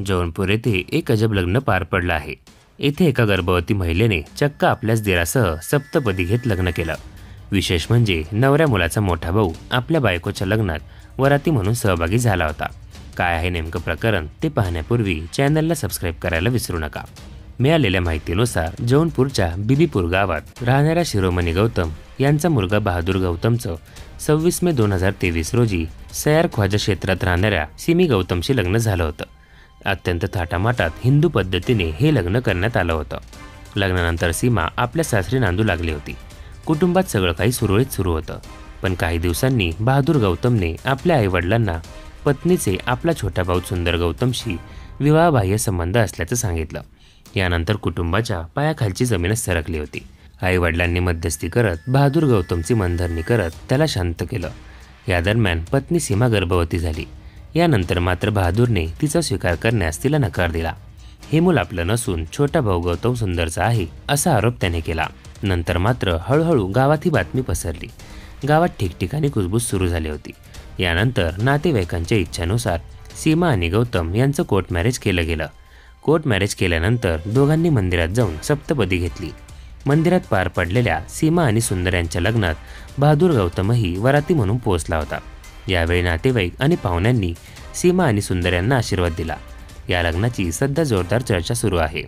जौनपूर येथे एक अजब लग्न पार पडलं आहे। येथे एका गर्भवती महिलेने चक्क आपल्याच दिरासह सप्तपदी घेत लग्न केलं। विशेष म्हणजे नवऱ्या मुलाचा मोठा भाऊ आपल्या बायकोच्या लग्नात वराती म्हणून सहभागी झाला होता। काय आहे नेमकं प्रकरण ते पाहण्यापूर्वी चॅनलला सबस्क्राईब करायला विसरू नका। मिळालेल्या माहितीनुसार जौनपूरच्या बीबीपूर गावात राहणाऱ्या शिरोमणी गौतम यांचा मुलगा बहादूर गौतमचं 26 मे 2023 रोजी सयार ख्वाजा क्षेत्रात राहणाऱ्या सिमी गौतमशी लग्न झालं होतं। अत्यंत थाटामाटात हिंदू पद्धतीने हे लग्न करण्यात आलं होतं। लग्नानंतर सीमा आपल्या सासरी नांदू लागली होती। कुटुंबात सगळं काही सुरळीत सुरू होतं, पण काही दिवसांनी बहादूर गौतमने आपल्या आईवडिलांना पत्नीचे आपला छोटा भाऊ सुंदर गौतमशी विवाहबाह्य संबंध असल्याचं सांगितलं। यानंतर कुटुंबाच्या पायाखालची जमीनच सरकली होती। आईवडिलांनी मध्यस्थी करत बहादूर गौतमची मनधरणी करत त्याला शांत केलं। या दरम्यान पत्नी सीमा गर्भवती झाली। यानंतर मात्र बहादूरने तिचा स्वीकार करण्यास तिला नकार दिला। हे मूल आपलं नसून छोटा भाऊ गौतम सुंदरचा आहे असा आरोप त्याने केला। नंतर मात्र हळूहळू गावात ही बातमी पसरली। गावात ठिकठिकाणी कुजबूज सुरू झाली होती। यानंतर नातेवाईकांच्या इच्छेनुसार सीमा आणि गौतम यांचं कोर्ट मॅरेज केलं गेलं। कोर्ट मॅरेज केल्यानंतर दोघांनी मंदिरात जाऊन सप्तपदी घेतली। मंदिरात पार पडलेल्या सीमा आणि सुंदर यांच्या लग्नात बहादूर गौतमही वराती म्हणून पोहोचला होता। यावेळी नातेवाईक आणि पाहुण्यांनी सीमा आणि सुंदर यांना आशीर्वाद दिला। या लग्नाची सध्या जोरदार चर्चा सुरू आहे।